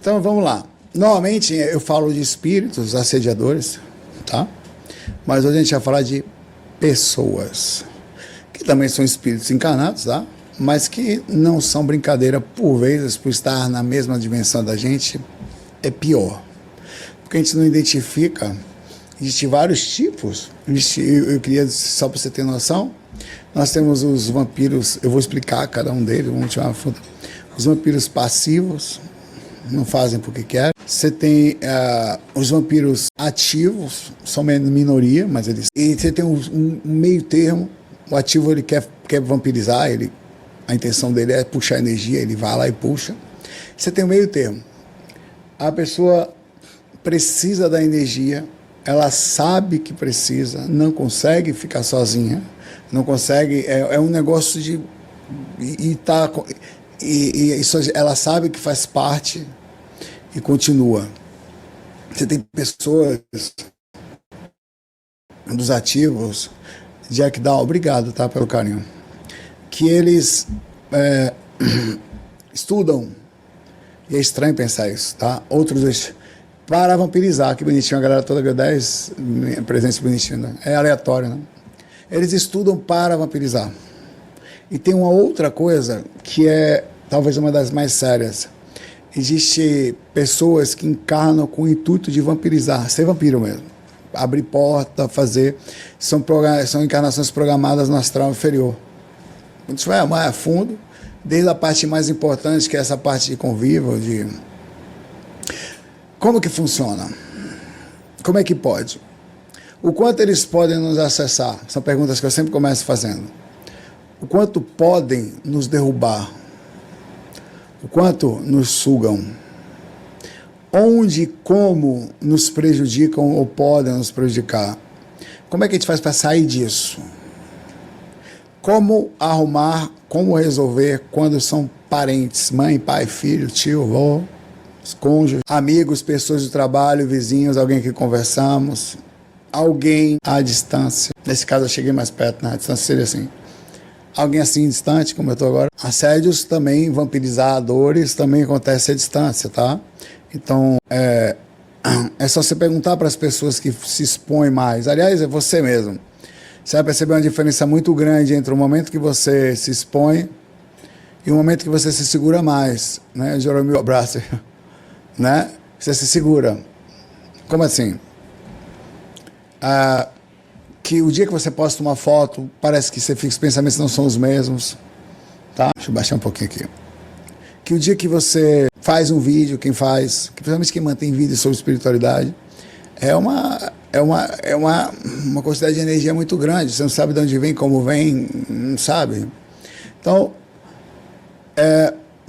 Então vamos lá. Normalmente eu falo de espíritos assediadores, tá? Mas hoje a gente vai falar de pessoas, que também são espíritos encarnados, tá? Mas que não são brincadeira, por vezes, por estar na mesma dimensão da gente, é pior. Porque a gente não identifica, existem vários tipos. Eu queria, só para você ter noção, nós temos os vampiros, eu vou explicar cada um deles, vamos tirar uma foto. Os vampiros passivos, não fazem porque querem. Você tem os vampiros ativos, são minoria, mas eles... E você tem um meio termo, o ativo ele quer vampirizar, a intenção dele é puxar energia, ele vai lá e puxa. Você tem o meio termo. A pessoa precisa da energia, ela sabe que precisa, não consegue ficar sozinha, não consegue, é um negócio de... Isso, ela sabe que faz parte e continua. Você tem pessoas dos ativos, Jack Dow, obrigado, tá, pelo carinho, que eles estudam, e é estranho pensar isso, tá? Outros para vampirizar, que bonitinho, a galera toda 10 presença bonitinha, né? É aleatório, né? Eles estudam para vampirizar. E tem uma outra coisa que é talvez uma das mais sérias. Existem pessoas que encarnam com o intuito de vampirizar, ser vampiro mesmo. Abrir porta, fazer. São encarnações programadas no astral inferior. Quando você vai mais a fundo, desde a parte mais importante, que é essa parte de convívio, de... Como que funciona? Como é que pode? O quanto eles podem nos acessar? São perguntas que eu sempre começo fazendo. O quanto podem nos derrubar? O quanto nos sugam? Onde e como nos prejudicam ou podem nos prejudicar? Como é que a gente faz para sair disso? Como arrumar, como resolver quando são parentes, mãe, pai, filho, tio, avô, cônjuge, amigos, pessoas do trabalho, vizinhos, alguém que conversamos, alguém à distância. Nesse caso eu cheguei mais perto, né? A distância seria assim. Alguém assim distante, como eu estou agora. Assédios também, vampirizadores, também acontece à distância, tá? Então, é só você perguntar para as pessoas que se expõem mais. Aliás, é você mesmo. Você vai perceber uma diferença muito grande entre o momento que você se expõe e o momento que você se segura mais, né? Jeromel abraço, né? Você se segura. Como assim? Que o dia que você posta uma foto, parece que você fica, os pensamentos não são os mesmos, tá? Deixa eu baixar um pouquinho aqui. Que o dia que você faz um vídeo, que principalmente quem mantém vídeos sobre espiritualidade, é uma quantidade de energia muito grande, você não sabe de onde vem, como vem, não sabe. Então,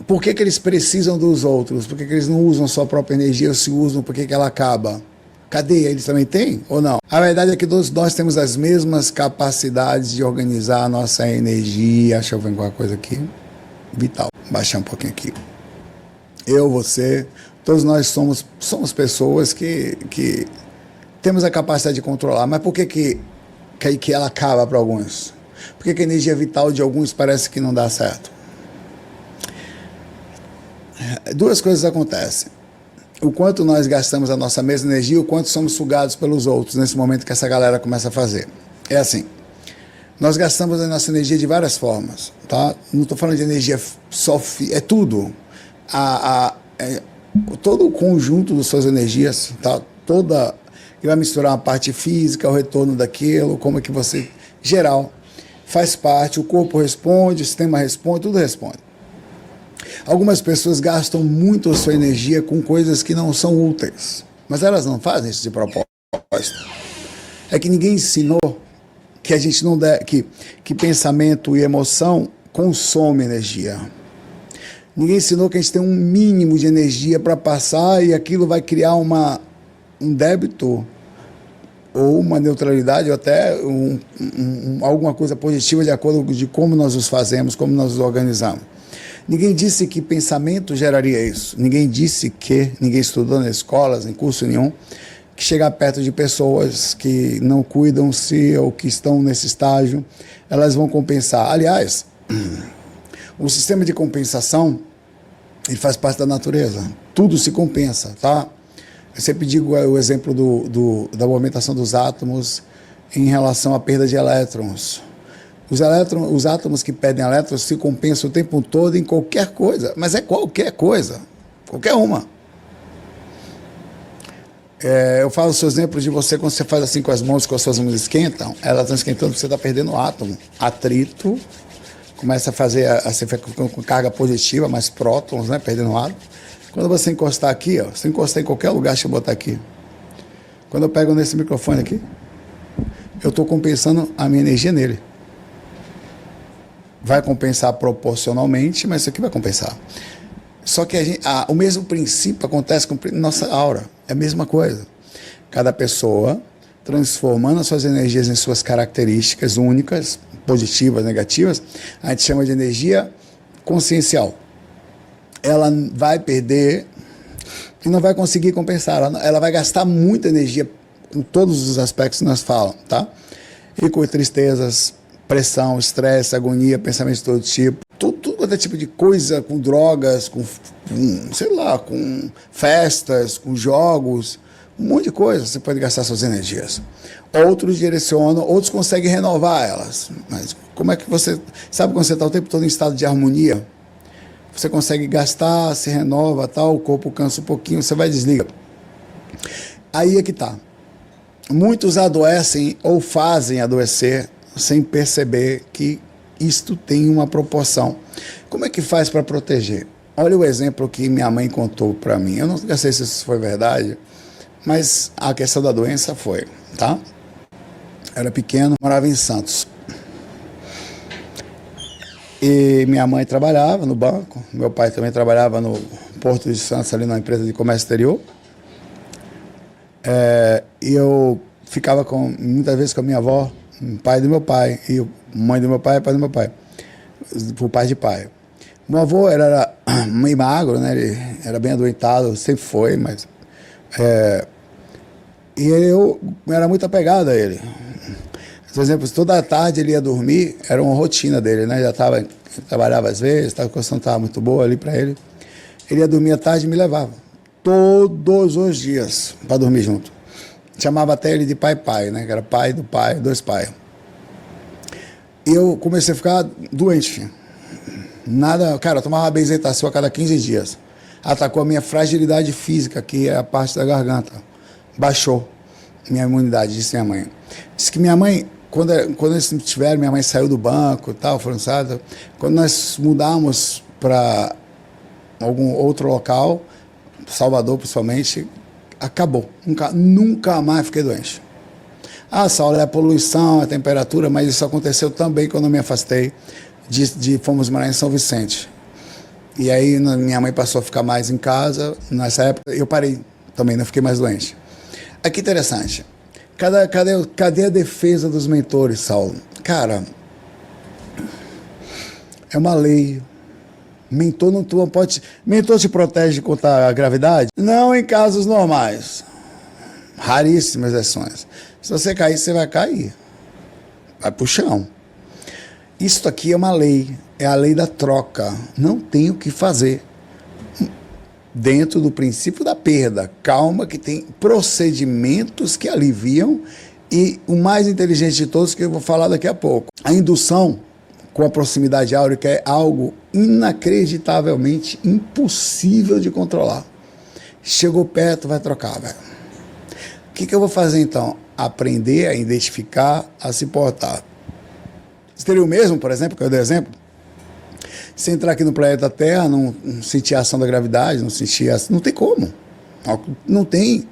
por que eles precisam dos outros? Por que eles não usam sua própria energia, ou se usam, por que ela acaba? Cadê? Eles também têm ou não? A verdade é que todos nós temos as mesmas capacidades de organizar a nossa energia. Deixa eu ver alguma coisa aqui. Vital. Baixar um pouquinho aqui. Eu, você, todos nós somos pessoas que temos a capacidade de controlar. Mas por que ela acaba para alguns? Por que a energia vital de alguns parece que não dá certo? Duas coisas acontecem. O quanto nós gastamos a nossa mesma energia, o quanto somos sugados pelos outros nesse momento que essa galera começa a fazer. É assim, nós gastamos a nossa energia de várias formas, tá? Não estou falando de energia só, é tudo. Todo o conjunto das suas energias, tá? E vai misturar a parte física, o retorno daquilo, como é que você, geral, faz parte, o corpo responde, o sistema responde, tudo responde. Algumas pessoas gastam muito a sua energia com coisas que não são úteis, mas elas não fazem isso de propósito. É que ninguém ensinou que a gente não deve, que pensamento e emoção consomem energia. Ninguém ensinou que a gente tem um mínimo de energia para passar e aquilo vai criar um débito ou uma neutralidade ou até alguma coisa positiva de acordo com como nós os fazemos, como nós os organizamos. Ninguém disse que pensamento geraria isso. Ninguém estudou nas escolas, em curso nenhum, que chegar perto de pessoas que não cuidam-se ou que estão nesse estágio, elas vão compensar. Aliás, o sistema de compensação Ele faz parte da natureza. Tudo se compensa, tá? Eu sempre digo o exemplo da movimentação dos átomos em relação à perda de elétrons. Os átomos que perdem elétrons se compensam o tempo todo em qualquer coisa, mas é qualquer coisa, qualquer uma. Eu falo o seu exemplo de você, quando você faz assim com as mãos, que as suas mãos esquentam, elas estão esquentando porque você está perdendo átomo. Atrito, começa a fazer, você fica com carga positiva, mais prótons, né, perdendo átomo. Quando você encostar aqui, ó, você encostar em qualquer lugar, deixa eu botar aqui. Quando eu pego nesse microfone aqui, eu estou compensando a minha energia nele. Vai compensar proporcionalmente, mas isso aqui vai compensar. Só que o mesmo princípio acontece com nossa aura. É a mesma coisa. Cada pessoa transformando as suas energias em suas características únicas, positivas, negativas, a gente chama de energia consciencial. Ela vai perder e não vai conseguir compensar. Ela vai gastar muita energia com todos os aspectos que nós falamos, tá? E com tristezas, pressão, estresse, agonia, pensamentos de todo tipo, tudo quanto é tipo de coisa, com drogas, com festas, com jogos, um monte de coisa, você pode gastar suas energias. Outros direcionam, outros conseguem renovar elas. Mas como é que você... Sabe quando você está o tempo todo em estado de harmonia? Você consegue gastar, se renova, tal, o corpo cansa um pouquinho, você vai e desliga. Aí é que está. Muitos adoecem ou fazem adoecer sem perceber que isto tem uma proporção. Como é que faz para proteger? Olha o exemplo que minha mãe contou para mim. Eu não sei se isso foi verdade, mas a questão da doença foi, tá? Era pequeno, morava em Santos. E minha mãe trabalhava no banco, meu pai também trabalhava no Porto de Santos, ali na empresa de comércio exterior. E eu ficava muitas vezes com a minha avó, pai do meu pai, e mãe do meu pai, pai do meu pai, por pai de pai. Meu avô era meio magro, né? Ele era bem adoentado, sempre foi, mas... E eu era muito apegado a ele. Por exemplo, toda tarde ele ia dormir, era uma rotina dele, né? Ele trabalhava às vezes, a situação estava muito boa ali para ele. Ele ia dormir à tarde e me levava. Todos os dias, para dormir junto. Chamava até ele de pai, né? Que era pai do pai, dois pais. E eu comecei a ficar doente, filho. Nada, cara, eu tomava benzetacil a cada 15 dias. Atacou a minha fragilidade física, que é a parte da garganta. Baixou minha imunidade, disse minha mãe. Disse que minha mãe, quando eles tiveram, minha mãe saiu do banco e tal, quando nós mudamos para algum outro local, Salvador principalmente, acabou. Nunca mais fiquei doente. Saulo, é a poluição, a temperatura, mas isso aconteceu também quando eu me afastei fomos morar em São Vicente. E aí minha mãe passou a ficar mais em casa, nessa época eu parei também, não fiquei mais doente. Aqui interessante, cadê a defesa dos mentores, Saulo? Cara, é uma lei. Mentor não pode... Mentor te protege contra a gravidade? Não em casos normais. Raríssimas exceções. Se você cair, você vai cair. Vai pro chão. Isso aqui é uma lei. É a lei da troca. Não tem o que fazer. Dentro do princípio da perda. Calma, que tem procedimentos que aliviam. E o mais inteligente de todos, que eu vou falar daqui a pouco. A indução com a proximidade áurica é algo inacreditavelmente impossível de controlar. Chegou perto, vai trocar, velho. O que eu vou fazer então? Aprender a identificar, a se portar. Seria o mesmo, por exemplo, que eu dei exemplo? Se entrar aqui no planeta Terra, não sentir a ação da gravidade, não tem como. Não tem.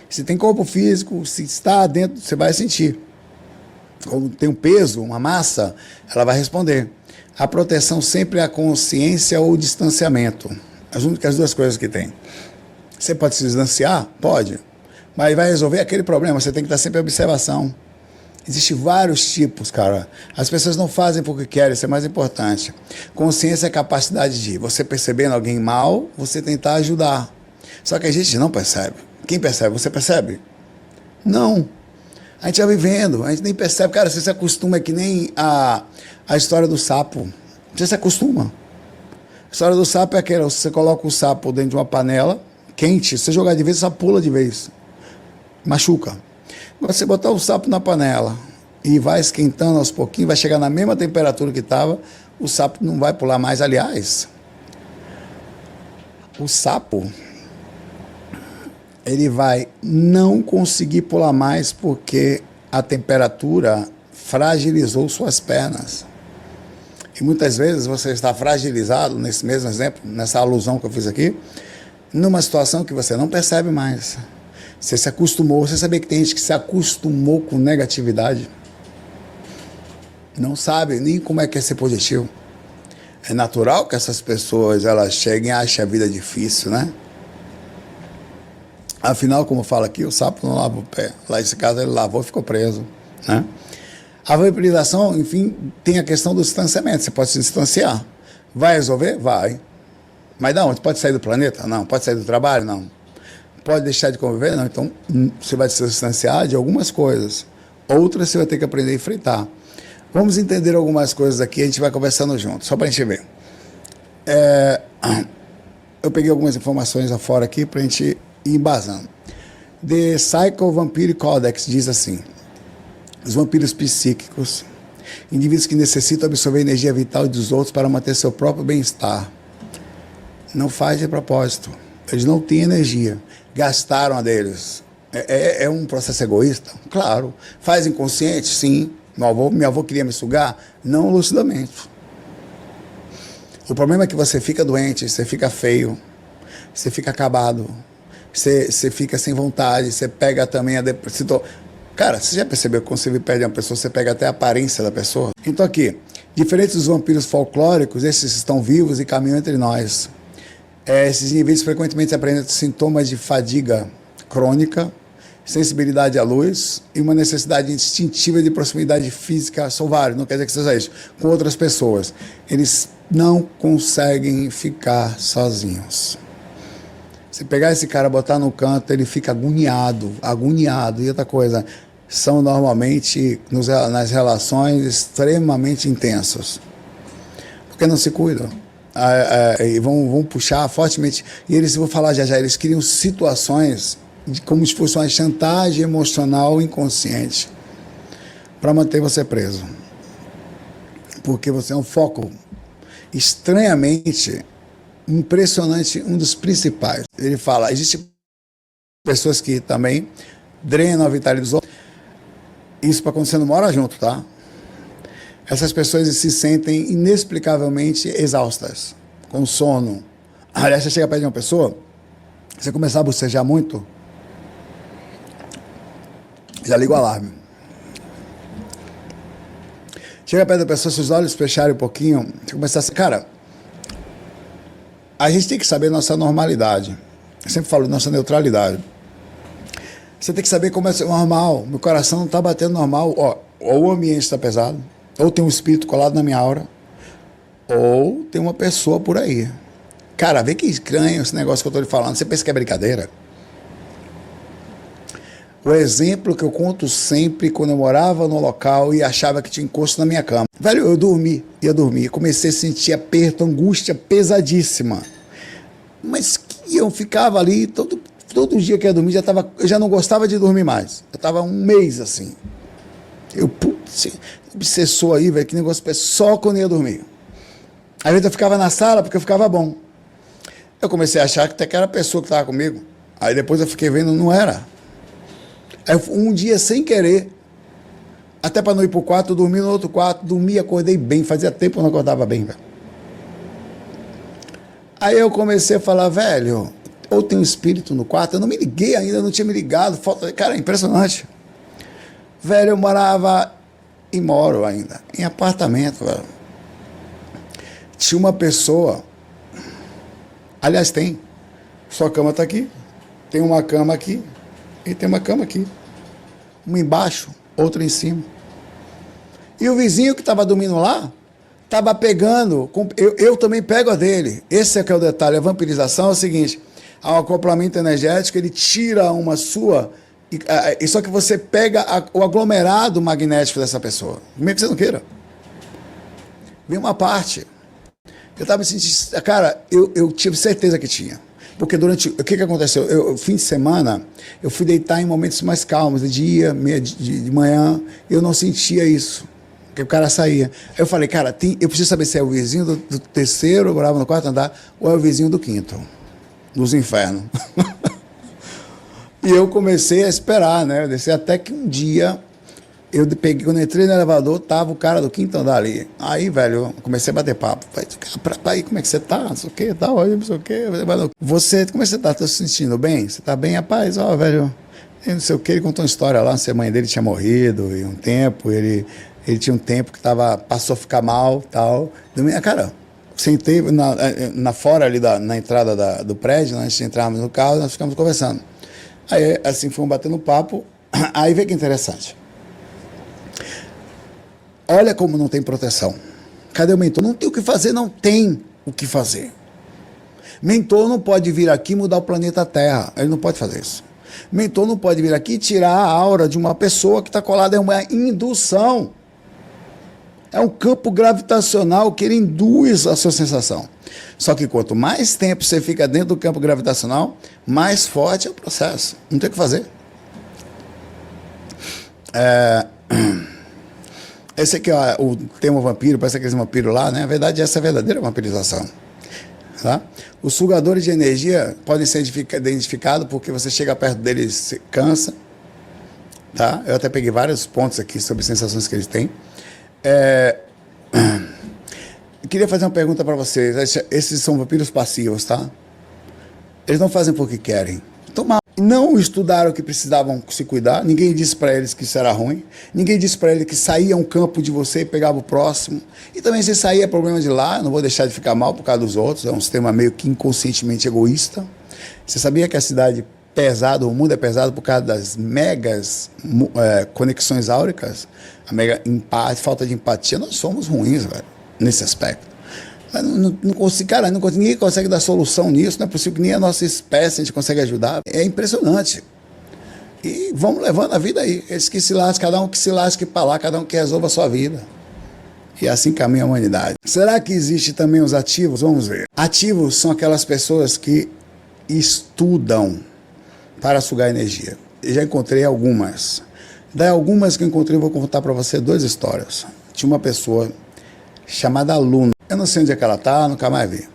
Se tem corpo físico, se está dentro, você vai sentir. Quando tem um peso, uma massa, ela vai responder. A proteção sempre é a consciência ou o distanciamento. As únicas duas coisas que tem. Você pode se distanciar? Pode. Mas vai resolver aquele problema, você tem que estar sempre em observação. Existem vários tipos, cara. As pessoas não fazem porque querem, isso é mais importante. Consciência é a capacidade de você percebendo alguém mal, você tentar ajudar. Só que a gente não percebe. Quem percebe? Você percebe? Não. A gente vai vivendo, a gente nem percebe. Cara, você se acostuma, é que nem a história do sapo. Você se acostuma. história do sapo é aquela, você coloca o sapo dentro de uma panela quente, você jogar de vez, o sapo pula de vez. Machuca. Você botar o sapo na panela e vai esquentando aos pouquinhos, vai chegar na mesma temperatura que estava, o sapo não vai pular mais. Aliás, o sapo, ele vai não conseguir pular mais porque a temperatura fragilizou suas pernas. E muitas vezes você está fragilizado, nesse mesmo exemplo, nessa alusão que eu fiz aqui, numa situação que você não percebe mais. Você se acostumou, você sabia que tem gente que se acostumou com negatividade? Não sabe nem como é que é ser positivo. É natural que essas pessoas elas cheguem e achem a vida difícil, né? Afinal, como fala aqui, o sapo não lava o pé. Lá nesse caso ele lavou e ficou preso, né? A vaporização, enfim, tem a questão do distanciamento. Você pode se distanciar. Vai resolver? Vai. Mas não, pode sair do planeta? Não. Pode sair do trabalho? Não. Pode deixar de conviver? Não. Então, você vai se distanciar de algumas coisas. Outras você vai ter que aprender a enfrentar. Vamos entender algumas coisas aqui, a gente vai conversando junto, só para a gente ver. Eu peguei algumas informações afora aqui para a gente ir embasando. The Psycho Vampire Codex diz assim: os vampiros psíquicos, indivíduos que necessitam absorver a energia vital dos outros para manter seu próprio bem-estar. Não faz de propósito. Eles não têm energia. Gastaram a deles. É um processo egoísta? Claro. Faz inconsciente? Sim. Meu avô queria me sugar? Não lucidamente. O problema é que você fica doente, você fica feio, você fica acabado, você fica sem vontade, você pega também a depressão. Cara, você já percebeu que quando você perde uma pessoa, você pega até a aparência da pessoa? Então aqui, diferentes dos vampiros folclóricos, esses estão vivos e caminham entre nós. Esses indivíduos frequentemente apresentam sintomas de fadiga crônica, sensibilidade à luz e uma necessidade instintiva de proximidade física, são vários, não quer dizer que seja isso, com outras pessoas. Eles não conseguem ficar sozinhos. Se pegar esse cara, botar no canto, ele fica agoniado. E outra coisa, são normalmente nas relações extremamente intensas. Porque não se cuidam. E vão puxar fortemente. E eles, vou falar já, eles criam situações como se fosse uma chantagem emocional inconsciente para manter você preso. Porque você é um foco estranhamente impressionante, um dos principais. Ele fala, existem pessoas que também drenam a vitalidade dos outros. Isso para quando você não mora junto, tá? Essas pessoas se sentem inexplicavelmente exaustas, com sono. Aliás, você chega perto de uma pessoa, você começar a bocejar muito, já liga o alarme. Chega perto da pessoa, se os olhos fecharem um pouquinho, você começa a... Cara, a gente tem que saber nossa normalidade. Eu sempre falo nossa neutralidade. Você tem que saber como é normal. Meu coração não está batendo normal. Ou o ambiente está pesado, ou tem um espírito colado na minha aura, ou tem uma pessoa por aí. Cara, vê que estranho esse negócio que eu estou lhe falando. Você pensa que é brincadeira? O exemplo que eu conto sempre, quando eu morava no local e achava que tinha encosto na minha cama. Velho, eu ia dormir, comecei a sentir aperto, angústia pesadíssima. Mas que eu ficava ali, todo dia que eu ia dormir, eu já não gostava de dormir mais. Eu estava um mês assim. Putz, obsessor aí, velho, que negócio, só quando eu ia dormir. Às vezes eu ficava na sala porque eu ficava bom. Eu comecei a achar que até que era a pessoa que estava comigo. Aí depois eu fiquei vendo, não era. Aí um dia, sem querer, até para não ir para o quarto, eu dormi no outro quarto, dormi, acordei bem, fazia tempo que eu não acordava bem, velho. Aí eu comecei a falar, velho, ou tem um espírito no quarto, eu não me liguei ainda, não tinha me ligado, cara, é impressionante. Velho, eu morava, e moro ainda, em apartamento, velho. Tinha uma pessoa, aliás, tem, sua cama está aqui, tem uma cama aqui, e tem uma cama aqui. Uma embaixo, outra em cima. E o vizinho que estava dormindo lá, estava pegando, eu também pego a dele. Esse é que é o detalhe, a vampirização é o seguinte, há um acoplamento energético, ele tira uma sua, e só que você pega o aglomerado magnético dessa pessoa, mesmo que você não queira. Vem uma parte. Eu estava me sentindo... Cara, eu tive certeza que tinha. Porque durante... O que aconteceu? Fim de semana, eu fui deitar em momentos mais calmos, de dia, de manhã, eu não sentia isso. Porque o cara saía. Aí eu falei, cara, eu preciso saber se é o vizinho do terceiro, eu morava no quarto andar, ou é o vizinho do quinto, dos infernos. E eu comecei a esperar, né? Eu desci até que um dia, quando eu entrei no elevador, tava o cara do quinto andar ali. Aí, velho, eu comecei a bater papo. Falei, como é que você tá? Não sei o quê, tal, não sei o quê. Você, como é que você tá? Tô se sentindo bem? Você tá bem? Rapaz, ó, velho, eu não sei o quê. Ele contou uma história lá, se a mãe dele tinha morrido, e um tempo, ele tinha um tempo que passou a ficar mal, tal. Cara, sentei fora ali, na entrada do prédio, antes de entrarmos no carro, nós ficamos conversando. Aí, assim, fomos batendo papo. Aí vê que interessante. Olha como não tem proteção. Cadê o mentor? Não tem o que fazer, não tem o que fazer. Mentor não pode vir aqui e mudar o planeta Terra. Ele não pode fazer isso. Mentor não pode vir aqui e tirar a aura de uma pessoa que está colada. É uma indução. É um campo gravitacional que ele induz a sua sensação. Só que quanto mais tempo você fica dentro do campo gravitacional, mais forte é o processo. Não tem o que fazer. Esse aqui, ó, o tema vampiro, parece aqueles vampiros lá, né? Na verdade, essa é a verdadeira vampirização. Tá? Os sugadores de energia podem ser identificados porque você chega perto deles, se cansa. Tá? Eu até peguei vários pontos aqui sobre sensações que eles têm. Eu queria fazer uma pergunta para vocês. Esses são vampiros passivos, tá? Eles não fazem porque querem. Não estudaram que precisavam se cuidar. Ninguém disse para eles que isso era ruim. Ninguém disse para eles que saía um campo de você e pegava o próximo. E também se sair é problema de lá. Não vou deixar de ficar mal por causa dos outros. É um sistema meio que inconscientemente egoísta. Você sabia que a cidade pesada, o mundo é pesado por causa das megas conexões áuricas? A mega falta de empatia. Nós somos ruins, velho, nesse aspecto. Ninguém consegue dar solução nisso. Não é possível que nem a nossa espécie a gente consegue ajudar. É impressionante. E vamos levando a vida aí. Eles que se lascam, cada um que se lasque para lá, cada um que resolva a sua vida. E assim caminha a humanidade. Será que existe também os ativos? Vamos ver. Ativos são aquelas pessoas que estudam para sugar energia. Eu já encontrei algumas. Das algumas que eu encontrei, eu vou contar para você 2 histórias. Tinha uma pessoa chamada Luna. Eu não sei onde é que ela está, nunca mais vi.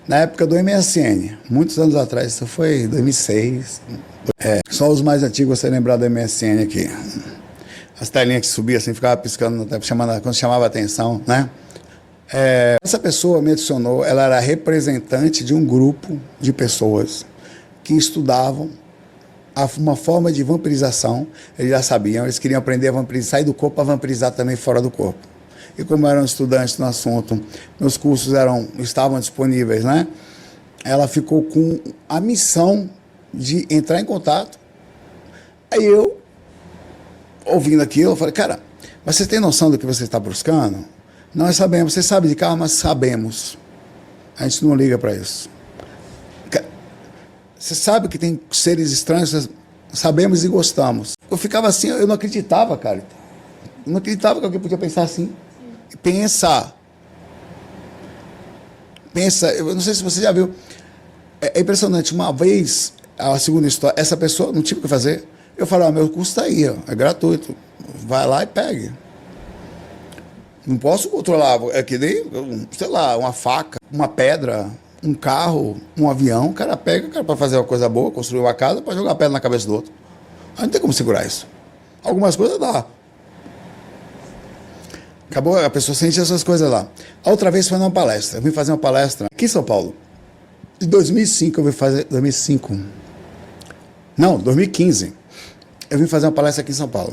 Na época do MSN, muitos anos atrás, isso foi 2006. Só os mais antigos você lembrar do MSN aqui. As telinhas que subiam assim, ficava piscando, quando chamava a atenção, né? Essa pessoa me adicionou, ela era representante de um grupo de pessoas que estudavam uma forma de vampirização. Eles já sabiam, eles queriam aprender a vampirizar, sair do corpo para vampirizar também fora do corpo. E como eram estudantes no assunto, meus cursos estavam disponíveis, né? Ela ficou com a missão de entrar em contato. Aí eu, ouvindo aquilo, eu falei, cara, mas você tem noção do que você está buscando? Nós sabemos, você sabe de carro, mas sabemos. A gente não liga para isso. Você sabe que tem seres estranhos, sabemos e gostamos. Eu ficava assim, eu não acreditava, cara. Eu não acreditava que alguém podia pensar assim. Pensa, eu não sei se você já viu, é impressionante. Uma vez, a segunda história, essa pessoa não tinha o que fazer. Eu falei, meu curso está aí, ó, é gratuito, vai lá e pegue. Não posso controlar, é que nem, sei lá, uma faca, uma pedra, um carro, um avião. O cara pega, para fazer uma coisa boa, construir uma casa, para jogar a pedra na cabeça do outro. Aí não tem como segurar isso. Algumas coisas dá. Acabou, a pessoa sente essas coisas lá. A outra vez foi numa palestra. Eu vim fazer uma palestra aqui em São Paulo. Em 2005 eu vim fazer... 2005? Não, 2015. Eu vim fazer uma palestra aqui em São Paulo.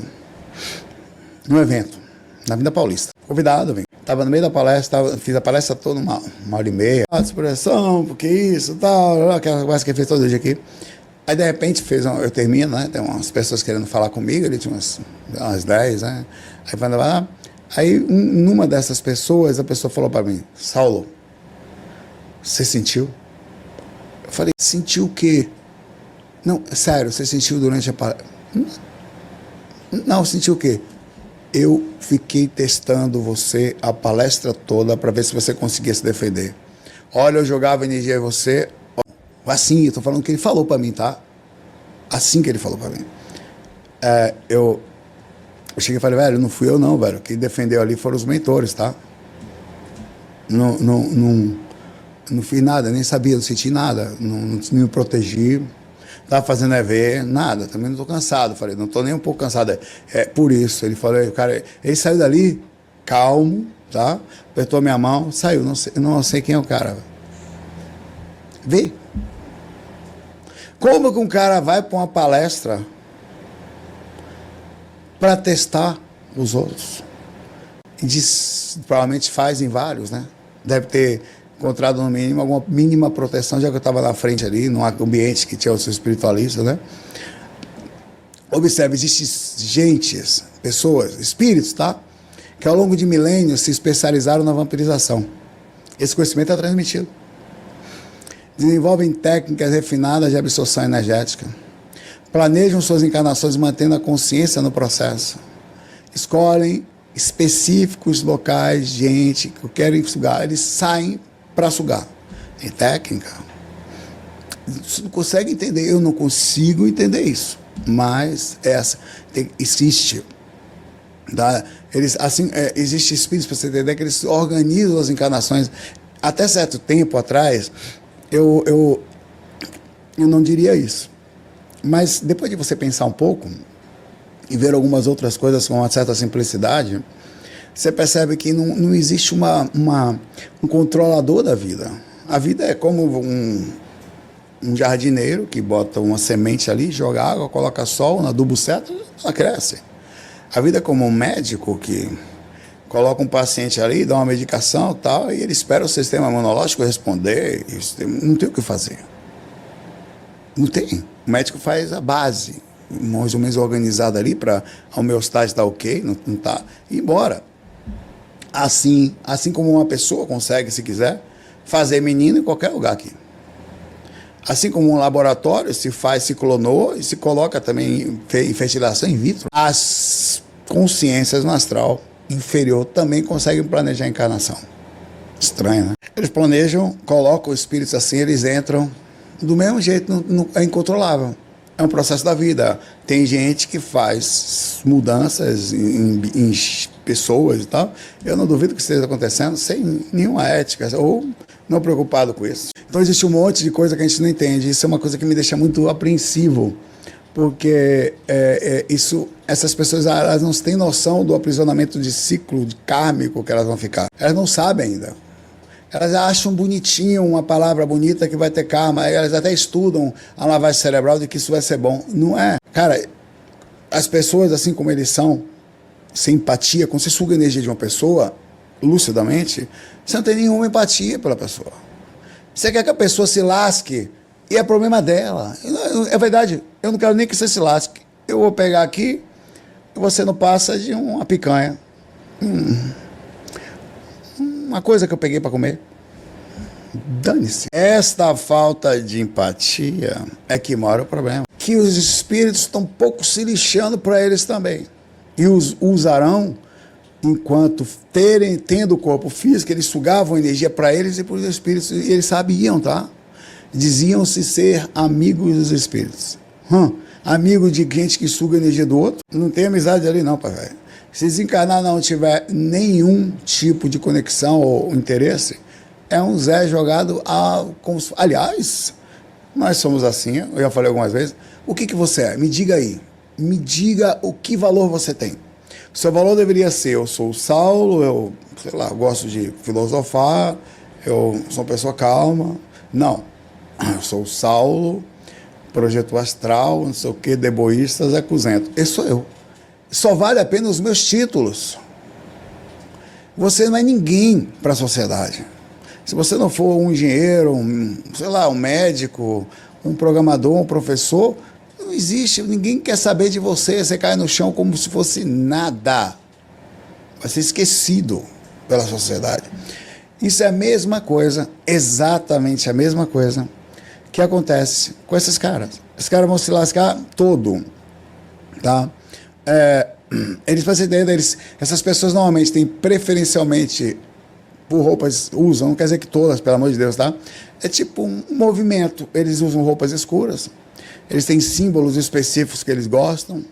Num evento, na Avenida Paulista. Convidado, vim. Estava no meio da palestra, fiz a palestra toda uma hora e meia. Expressão, porque isso, tal, aquela conversa que eu fiz todo dia aqui. Aí, de repente, eu termino, né? Tem umas pessoas querendo falar comigo, ele tinha umas 10, né? Aí, quando lá... Aí, numa dessas pessoas, a pessoa falou para mim, Saulo, você sentiu? Eu falei, sentiu o quê? Não, sério, você sentiu durante a palestra? Não, sentiu o quê? Eu fiquei testando você a palestra toda para ver se você conseguia se defender. olha, eu jogava energia em você. Assim, eu tô falando que ele falou para mim, tá? Assim que ele falou para mim. Eu cheguei e falei, velho, não fui eu não, velho. Quem defendeu ali foram os mentores, tá? Não fiz nada, nem sabia, não senti nada. Não me protegi. Estava fazendo EV, nada. Também não estou cansado. Falei, não estou nem um pouco cansado. É por isso. Ele falou, cara, ele saiu dali, calmo, tá? Apertou minha mão, saiu. Não sei quem é o cara. Vê. Como que um cara vai para uma palestra para testar os outros? E diz, provavelmente faz em vários, né? Deve ter encontrado no mínimo alguma mínima proteção, já que eu estava na frente ali, num ambiente que tinha os espiritualistas, né? Observe, existem gentes, pessoas, espíritos, tá? Que ao longo de milênios se especializaram na vampirização. Esse conhecimento é transmitido. Desenvolvem técnicas refinadas de absorção energética. Planejam suas encarnações mantendo a consciência no processo. Escolhem específicos locais, gente que querem sugar, eles saem para sugar. Tem técnica. Você não consegue entender, eu não consigo entender isso. Mas existe. Tá? Existe espíritos, para você entender, que eles organizam as encarnações. Até certo tempo atrás, eu não diria isso. Mas depois de você pensar um pouco e ver algumas outras coisas com uma certa simplicidade, você percebe que não existe um controlador da vida. A vida é como um jardineiro que bota uma semente ali, joga água, coloca sol, no adubo certo, ela cresce. A vida é como um médico que coloca um paciente ali, dá uma medicação e tal, e ele espera o sistema imunológico responder, não tem o que fazer. Não tem. O médico faz a base, mais ou menos organizada ali, para a homeostase estar ok, não está, e embora. Assim como uma pessoa consegue, se quiser, fazer menino em qualquer lugar aqui. Assim como um laboratório se clonou e se coloca também em fertilização in vitro, as consciências no astral inferior também conseguem planejar a encarnação. Estranho, né? Eles planejam, colocam os espíritos assim, eles entram do mesmo jeito, é incontrolável. É um processo da vida. Tem gente que faz mudanças em pessoas e tal. Eu não duvido que esteja acontecendo sem nenhuma ética ou não preocupado com isso. Então existe um monte de coisa que a gente não entende. Isso é uma coisa que me deixa muito apreensivo, porque essas pessoas elas não têm noção do aprisionamento de ciclo kármico que elas vão ficar. Elas não sabem ainda. Elas acham bonitinho uma palavra bonita que vai ter karma. Elas até estudam a lavagem cerebral de que isso vai ser bom. Não é. Cara, as pessoas, assim como eles são, sem empatia, quando você suga a energia de uma pessoa, lucidamente, você não tem nenhuma empatia pela pessoa. Você quer que a pessoa se lasque, e é problema dela. É verdade, eu não quero nem que você se lasque. Eu vou pegar aqui, e você não passa de uma picanha. Uma coisa que eu peguei para comer. Dane-se. Esta falta de empatia é que mora o problema. Que os espíritos estão pouco se lixando para eles também. E os usarão enquanto tendo o corpo físico, eles sugavam energia para eles e para os espíritos. E eles sabiam, tá? Diziam-se ser amigos dos espíritos. Amigo de gente que suga a energia do outro. Não tem amizade ali não, pai velho. Se desencarnar não tiver nenhum tipo de conexão ou interesse, é um Zé jogado aliás, nós somos assim, eu já falei algumas vezes. O que você é? Me diga aí. Me diga o que valor você tem. O seu valor deveria ser, eu sou o Saulo, eu, sei lá, gosto de filosofar, eu sou uma pessoa calma. Não, eu sou o Saulo, projeto astral, não sei o que, deboísta, Zé Cuzento. Esse sou eu. Só vale a pena os meus títulos. Você não é ninguém para a sociedade. Se você não for um engenheiro, um médico, um programador, um professor, não existe, ninguém quer saber de você. Você cai no chão como se fosse nada. Vai ser esquecido pela sociedade. Isso é a mesma coisa, exatamente a mesma coisa que acontece com esses caras. Esses caras vão se lascar todo, tá? Eles, para você entender, essas pessoas normalmente têm preferencialmente por roupas, usam, não quer dizer que todas, pelo amor de Deus, tá? É tipo um movimento. Eles usam roupas escuras, eles têm símbolos específicos que eles gostam,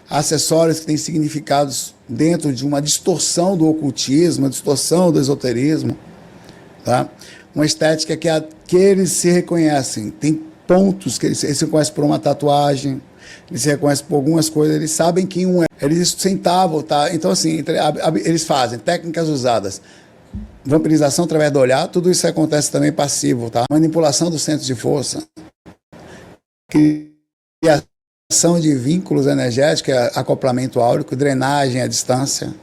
acessórios que têm significados dentro de uma distorção do ocultismo, uma distorção do esoterismo, tá? Uma estética que eles se reconhecem. Tem pontos que eles se reconhecem por uma tatuagem, eles se reconhecem por algumas coisas, eles sabem quem um é. Eles sentavam, tá? Então, assim, eles fazem técnicas usadas. Vampirização através do olhar, tudo isso acontece também passivo, tá? Manipulação do centro de força, criação de vínculos energéticos, acoplamento áurico, drenagem à distância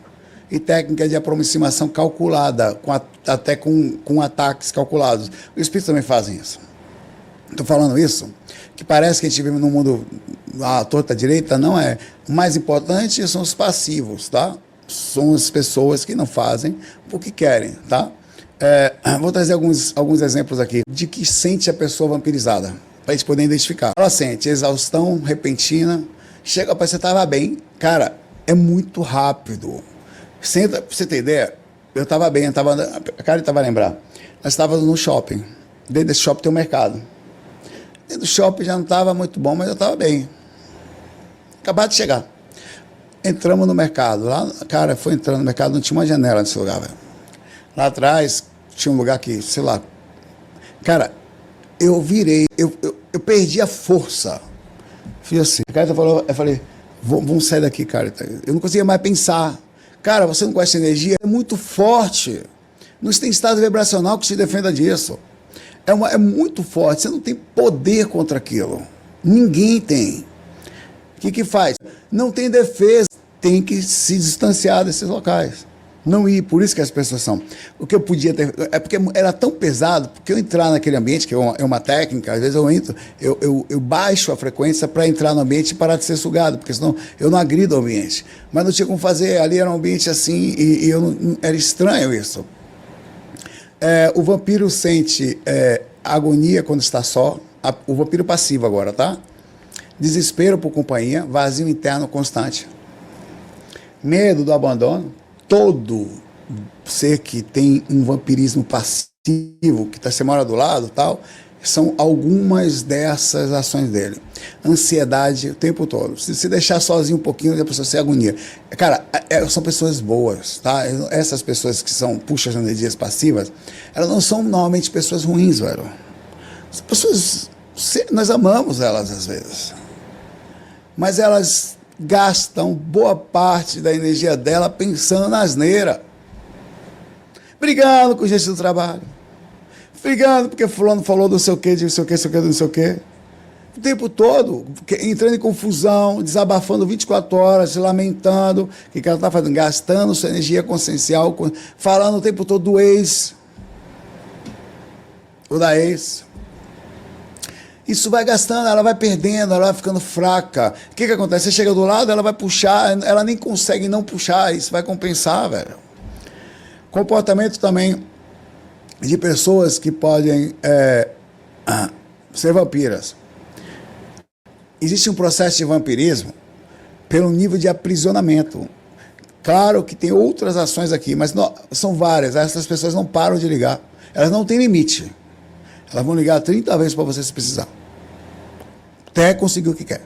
e técnica de aproximação calculada, até com ataques calculados. Os espíritos também fazem isso. Estou falando isso, que parece que a gente vive num mundo à torta direita, não é. O mais importante são os passivos, tá? São as pessoas que não fazem porque querem, tá? Vou trazer alguns exemplos aqui de que sente a pessoa vampirizada, para a gente poder identificar. Ela sente exaustão repentina, chega para você estava bem, cara, é muito rápido. Senta, pra você ter ideia, eu estava bem, a cara estava a lembrar, nós estávamos no shopping, dentro desse shopping tem um mercado. Dentro do shopping já não estava muito bom, mas eu estava bem. Acabado de chegar. Entramos no mercado, lá, cara, foi entrando no mercado, não tinha uma janela nesse lugar, velho. Lá atrás, tinha um lugar que, sei lá, cara, eu virei, eu perdi a força. Fiz assim, o cara falou, eu falei, vamos sair daqui, cara. Eu não conseguia mais pensar. Cara, você não conhece energia? É muito forte. Não tem estado vibracional que te defenda disso. É muito forte, você não tem poder contra aquilo. Ninguém tem. O que faz? Não tem defesa, tem que se distanciar desses locais. Não ir, por isso que as pessoas são. O que eu podia ter. É porque era tão pesado, porque eu entrar naquele ambiente, que é uma técnica, às vezes eu entro, eu baixo a frequência para entrar no ambiente e parar de ser sugado, porque senão eu não agrido o ambiente. Mas não tinha como fazer, ali era um ambiente assim, e eu não, era estranho isso. O vampiro sente agonia quando está só, o vampiro passivo agora, tá? Desespero por companhia, vazio interno constante, medo do abandono. Todo ser que tem um vampirismo passivo, que você mora do lado, tal, são algumas dessas ações dele. Ansiedade o tempo todo. Se deixar sozinho um pouquinho, a pessoa se agonia. Cara, são pessoas boas, tá? Essas pessoas que puxam as energias passivas, elas não são normalmente pessoas ruins, velho. São pessoas, nós amamos elas às vezes, mas elas gastam boa parte da energia dela pensando na asneira, brigando com gente do trabalho, brigando porque fulano falou do seu quê, de não sei o quê, não sei o quê, o tempo todo, entrando em confusão, desabafando 24 horas, se lamentando, o que ela está fazendo? Gastando sua energia consciencial, falando o tempo todo do ex, ou da ex. Isso vai gastando, ela vai perdendo, ela vai ficando fraca. O que acontece? Você chega do lado, ela vai puxar, ela nem consegue não puxar, isso vai compensar, velho. Comportamento também de pessoas que podem ser vampiras. Existe um processo de vampirismo pelo nível de aprisionamento. Claro que tem outras ações aqui, mas não, são várias. Essas pessoas não param de ligar. Elas não têm limite. Elas vão ligar 30 vezes para você se precisar, até conseguir o que quer.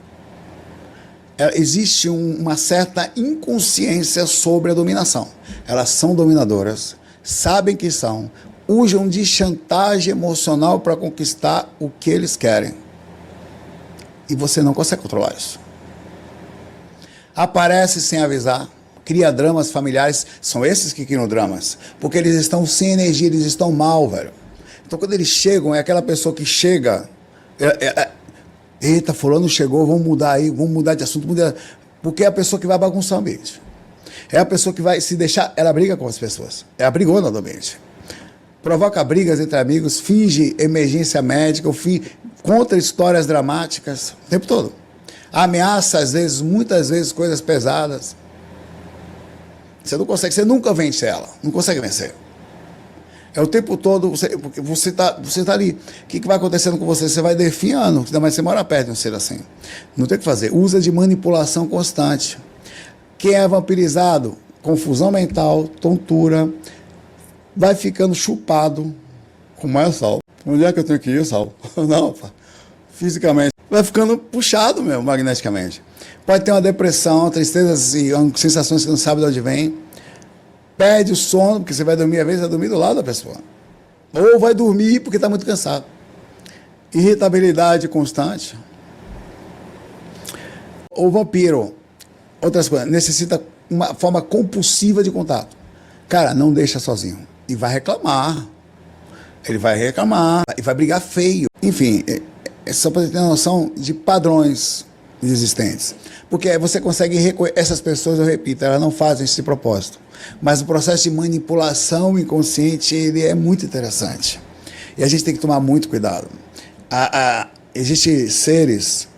Existe uma certa inconsciência sobre a dominação. Elas são dominadoras, sabem que são, usam de chantagem emocional para conquistar o que eles querem. E você não consegue controlar isso. Aparece sem avisar, cria dramas familiares, são esses que criam dramas, porque eles estão sem energia, eles estão mal, velho. Então, quando eles chegam, é aquela pessoa que chega, eita, fulano chegou, vamos mudar aí, vamos mudar de assunto, porque é a pessoa que vai bagunçar o ambiente. É a pessoa que vai se deixar, ela briga com as pessoas, é a brigona do ambiente. Provoca brigas entre amigos, finge emergência médica, conta histórias dramáticas, o tempo todo. Ameaça, às vezes, muitas vezes, coisas pesadas. Você não consegue, você nunca vence ela, não consegue vencer. É o tempo todo, porque você tá ali. O que vai acontecendo com você? Você vai definhando, mas você mora perto de um ser assim. Não tem o que fazer. Usa de manipulação constante. Quem é vampirizado? Confusão mental, tontura, vai ficando chupado com mais sal. Onde é que eu tenho que ir, sal? Não, pá. Fisicamente. Vai ficando puxado mesmo, magneticamente. Pode ter uma depressão, tristeza, assim, sensações que não sabe de onde vem. Perde o sono, porque você vai dormir, às vezes vai dormir do lado da pessoa. Ou vai dormir porque está muito cansado. Irritabilidade constante. O vampiro, outras coisas, necessita uma forma compulsiva de contato. Cara, não deixa sozinho. E vai reclamar. Ele vai reclamar e vai brigar feio. Enfim, é só para ter noção de padrões existentes. Porque você consegue reconhecer, essas pessoas, eu repito, elas não fazem esse propósito. Mas o processo de manipulação inconsciente, ele é muito interessante. E a gente tem que tomar muito cuidado. Existem seres,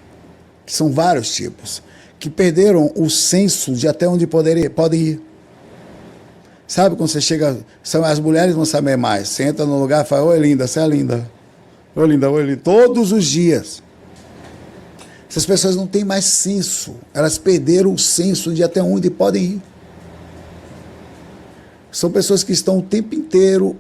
que são vários tipos, que perderam o senso de até onde podem ir. Sabe quando você chega, as mulheres vão saber mais. Você entra no lugar e fala, oi linda, você é linda. Oi linda, oi linda. Todos os dias. Essas pessoas não têm mais senso. Elas perderam o senso de até onde podem ir. São pessoas que estão o tempo inteiro.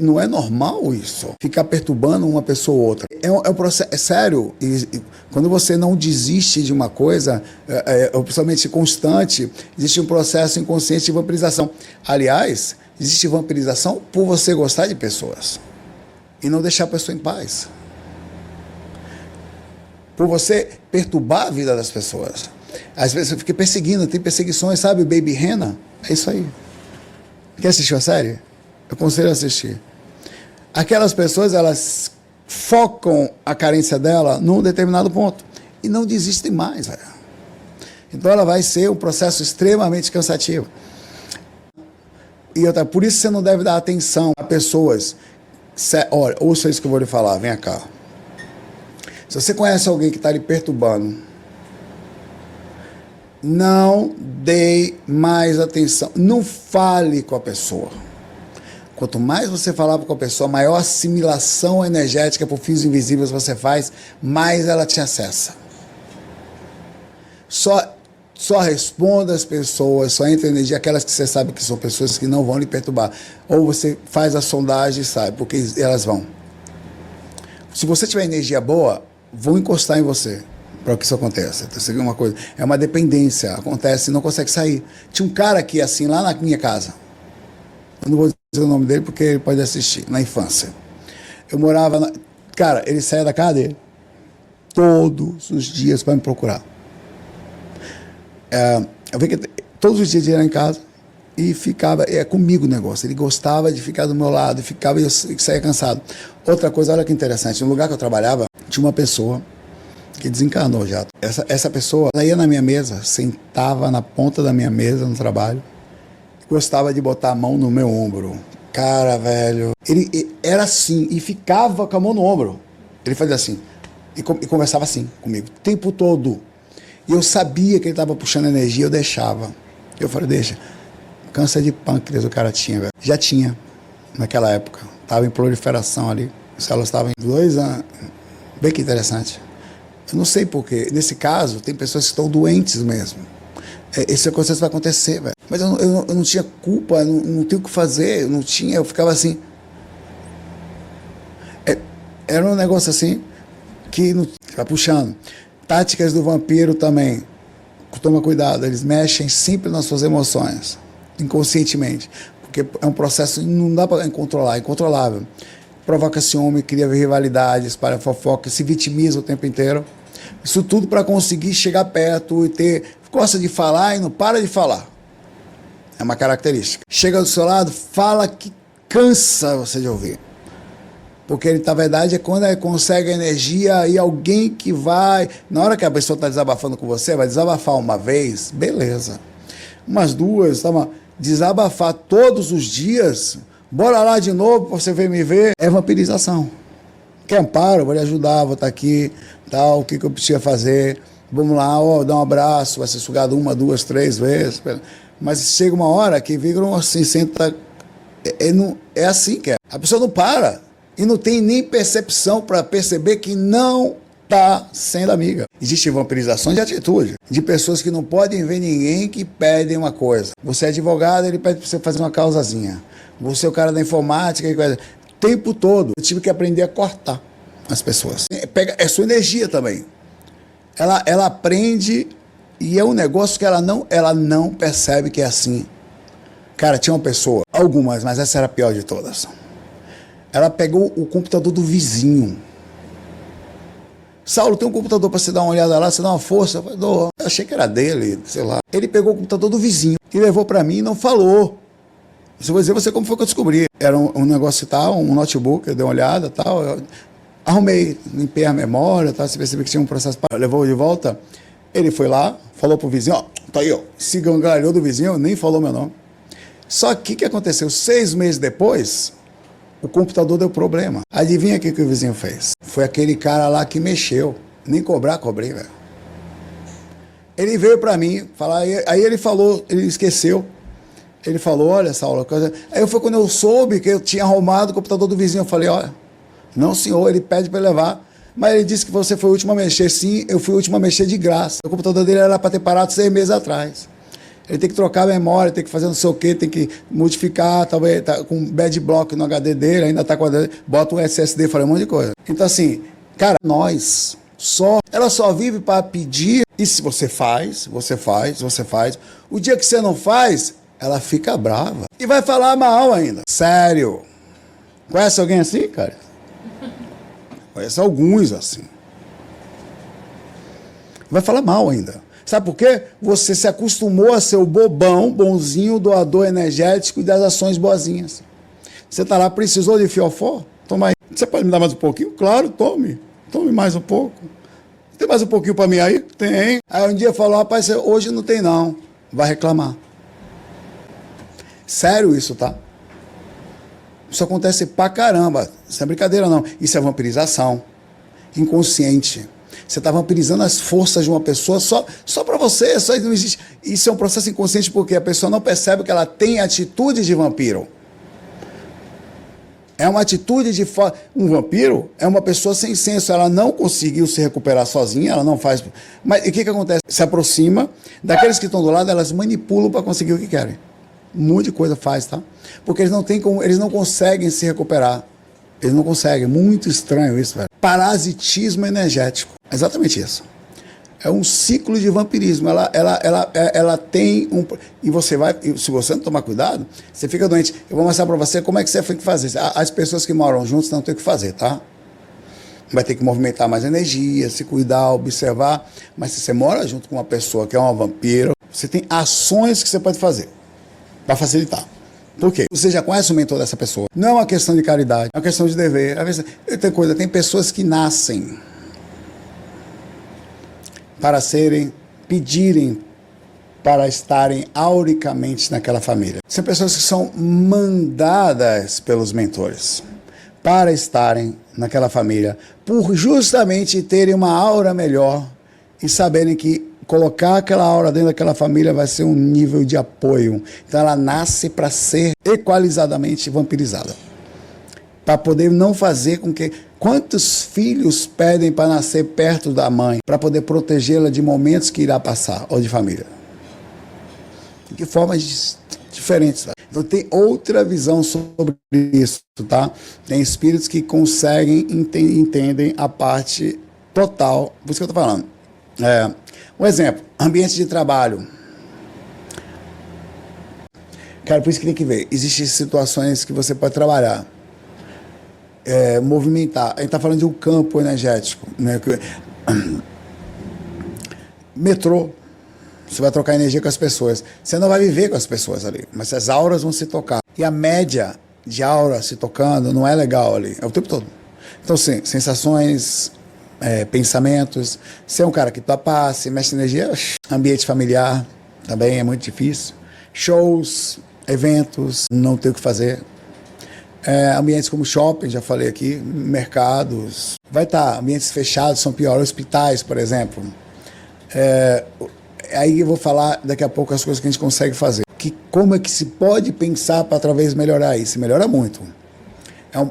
Não é normal isso. Ficar perturbando uma pessoa ou outra. É um processo. É sério. E quando você não desiste de uma coisa, principalmente constante, existe um processo inconsciente de vampirização. Aliás, existe vampirização por você gostar de pessoas e não deixar a pessoa em paz. Por você perturbar a vida das pessoas. Às vezes eu fiquei perseguindo, tem perseguições, sabe? Baby Rena. É isso aí. Quer assistir a série? Eu aconselho a assistir. Aquelas pessoas, elas focam a carência dela num determinado ponto e não desistem mais, velho. Então ela vai ser um processo extremamente cansativo. E outra, por isso você não deve dar atenção a pessoas. Olha, ouça isso que eu vou lhe falar, vem cá. Se você conhece alguém que está lhe perturbando, não dê mais atenção, não fale com a pessoa. Quanto mais você falar com a pessoa, maior assimilação energética por fios invisíveis você faz, mais ela te acessa. Só responda às pessoas, só entra energia, aquelas que você sabe que são pessoas que não vão lhe perturbar. Ou você faz a sondagem e sabe, porque elas vão. Se você tiver energia boa, vão encostar em você para que isso aconteça. Então, uma coisa, é uma dependência, acontece e não consegue sair. Tinha um cara aqui assim, lá na minha casa. Eu não vou dizer o nome dele porque ele pode assistir, na infância. Eu morava, cara, ele saía da casa dele todos os dias para me procurar. Eu vi que todos os dias ele ia em casa e ficava, comigo o negócio. Ele gostava de ficar do meu lado, ficava e eu saía cansado. Outra coisa, olha que interessante, no lugar que eu trabalhava, tinha uma pessoa que desencarnou já. Essa pessoa, ela ia na minha mesa, sentava na ponta da minha mesa no trabalho, gostava de botar a mão no meu ombro. Cara, velho, ele era assim, e ficava com a mão no ombro. Ele fazia assim, e conversava assim comigo, o tempo todo. E eu sabia que ele estava puxando energia, eu deixava. Eu falei, deixa. Câncer de pâncreas o cara tinha, velho. Já tinha, naquela época. Estava em proliferação ali. As células estavam em 2 anos. Bem que interessante. Eu não sei porquê. Nesse caso, tem pessoas que estão doentes mesmo. Esse processo vai acontecer, velho. Mas eu não tinha culpa, não tinha o que fazer, eu ficava assim. Era um negócio assim, que vai puxando. Táticas do vampiro também. Toma cuidado, eles mexem sempre nas suas emoções, inconscientemente. Porque é um processo que não dá para controlar, é incontrolável. Provoca ciúme, cria rivalidades, espalha fofoca, se vitimiza o tempo inteiro. Isso tudo para conseguir chegar perto e ter... Gosta de falar e não para de falar. É uma característica. Chega do seu lado, fala que cansa você de ouvir. Porque ele, na verdade, é quando ele consegue a energia e alguém que vai... Na hora que a pessoa está desabafando com você, vai desabafar uma vez, beleza. Umas duas, tá? Desabafar todos os dias, bora lá de novo para você vir me ver, é vampirização. Quer amparo? Vou lhe ajudar, vou estar aqui, tal, o que eu preciso fazer. Vamos lá, dar um abraço, vai ser sugado 1, 2, 3 vezes. Mas chega uma hora que viram assim, senta... É assim que é. A pessoa não para. E não tem nem percepção para perceber que não está sendo amiga. Existe vampirização de atitude, de pessoas que não podem ver ninguém que pedem uma coisa. Você é advogado, ele pede para você fazer uma causazinha. Você é o cara da informática, o tempo todo. Eu tive que aprender a cortar as pessoas. É sua energia também. Ela aprende e é um negócio que ela não percebe que é assim. Cara, tinha uma pessoa, algumas, mas essa era a pior de todas. Ela pegou o computador do vizinho. Saulo, tem um computador para você dar uma olhada lá, você dá uma força? Eu achei que era dele, sei lá. Ele pegou o computador do vizinho e levou para mim e não falou. Eu vou dizer você como foi que eu descobri. Era um negócio tal, um notebook, eu dei uma olhada tal. Eu arrumei, limpei a memória, tal, você percebeu que tinha um processo. Levou de volta. Ele foi lá, falou pro vizinho, ó, tá aí, ó. Se gangalhou do vizinho, nem falou meu nome. Só que o que aconteceu? 6 meses depois, o computador deu problema. Adivinha o que o vizinho fez? Foi aquele cara lá que mexeu. Nem cobrei, velho. Ele veio pra mim, falar, aí ele falou, ele esqueceu. Ele falou, olha, Saulo, coisa... Aí foi quando eu soube que eu tinha arrumado o computador do vizinho. Eu falei, olha, não senhor, ele pede para levar. Mas ele disse que você foi o último a mexer. Sim, eu fui o último a mexer de graça. O computador dele era para ter parado 6 meses atrás. Ele tem que trocar a memória, tem que fazer não sei o quê, tem que modificar, talvez tá com bad block no HD dele, ainda tá com a bota um SSD, falei um monte de coisa. Então assim, cara, ela só vive para pedir, e se você faz. O dia que você não faz, ela fica brava. E vai falar mal ainda. Sério. Conhece alguém assim, cara? Conhece alguns assim. Vai falar mal ainda. Sabe por quê? Você se acostumou a ser o bobão, bonzinho, doador energético e das ações boazinhas. Você está lá, precisou de fiofó? Toma aí. Você pode me dar mais um pouquinho? Claro, tome. Tome mais um pouco. Tem mais um pouquinho para mim aí? Tem. Aí um dia falou, rapaz, hoje não tem não. Vai reclamar. Sério isso, tá? Isso acontece pra caramba. Isso não é brincadeira não. Isso é vampirização. Inconsciente. Você está vampirizando as forças de uma pessoa só para você, só não existe. Isso é um processo inconsciente porque a pessoa não percebe que ela tem atitude de vampiro. É uma atitude de... Um vampiro é uma pessoa sem senso, ela não conseguiu se recuperar sozinha, ela não faz... Mas o que acontece? Se aproxima daqueles que estão do lado, elas manipulam para conseguir o que querem. Um monte de coisa faz, tá? Porque eles não conseguem se recuperar. Eles não conseguem. Muito estranho isso, velho. Parasitismo energético. Exatamente isso. É um ciclo de vampirismo. Ela tem um... E você vai... Se você não tomar cuidado, você fica doente. Eu vou mostrar para você como é que você tem que fazer. As pessoas que moram juntos não tem o que fazer, tá? Vai ter que movimentar mais energia, se cuidar, observar. Mas se você mora junto com uma pessoa que é uma vampira, você tem ações que você pode fazer para facilitar. Por quê? Você já conhece o mentor dessa pessoa. Não é uma questão de caridade, é uma questão de dever. Tem pessoas que nascem para pedirem para estarem auricamente naquela família. São pessoas que são mandadas pelos mentores para estarem naquela família, por justamente terem uma aura melhor e saberem que colocar aquela aura dentro daquela família vai ser um nível de apoio. Então ela nasce para ser equalizadamente vampirizada. Para poder não fazer com que... Quantos filhos pedem para nascer perto da mãe, para poder protegê-la de momentos que irá passar, ou de família? De formas diferentes. Tá? Então tem outra visão sobre isso, tá? Tem espíritos que conseguem, entendem a parte total. Por isso que eu estou falando. Um exemplo, ambiente de trabalho. Cara, por isso que tem que ver. Existem situações que você pode trabalhar, movimentar. A gente está falando de um campo energético. Né? Metrô. Você vai trocar energia com as pessoas. Você não vai viver com as pessoas ali, mas as auras vão se tocar. E a média de aura se tocando não é legal ali. É o tempo todo. Então, sim, sensações... pensamentos, ser um cara que dá passe, mexe energia, ambiente familiar também é muito difícil, shows, eventos, não tem o que fazer, ambientes como shopping, já falei aqui, mercados, vai estar, ambientes fechados são piores, hospitais, por exemplo, aí eu vou falar daqui a pouco as coisas que a gente consegue fazer, como é que se pode pensar para talvez melhorar isso, melhora muito,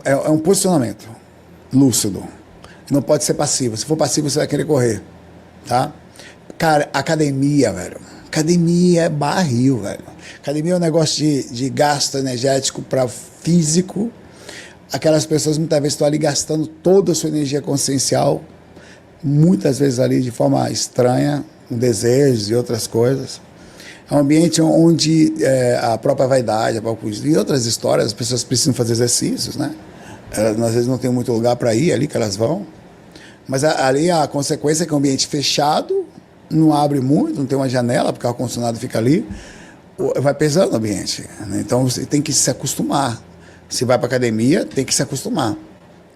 é um posicionamento lúcido. Não pode ser passivo. Se for passivo, você vai querer correr, tá? Cara, academia, velho. Academia é barril, velho. Academia é um negócio de gasto energético para físico. Aquelas pessoas muitas vezes estão ali gastando toda a sua energia consciencial, muitas vezes ali de forma estranha, com desejos e outras coisas. É um ambiente onde a própria vaidade, e outras histórias, as pessoas precisam fazer exercícios, né? Elas, às vezes não tem muito lugar para ir ali que elas vão. Mas ali a consequência é que é um ambiente fechado, não abre muito, não tem uma janela, porque o ar-condicionado fica ali, vai pesando o ambiente. Né? Então você tem que se acostumar. Se vai para academia, tem que se acostumar.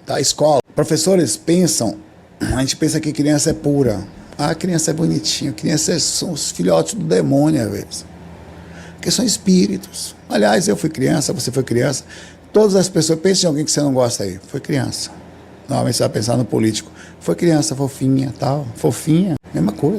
Tá? Escola. Professores pensam, a gente pensa que criança é pura. Ah, criança é bonitinha, criança são os filhotes do demônio, às vezes. Porque são espíritos. Aliás, eu fui criança, você foi criança. Todas as pessoas, pensem em alguém que você não gosta aí. Foi criança. Normalmente você vai pensar no político. Foi criança, fofinha, tal. Fofinha, mesma coisa.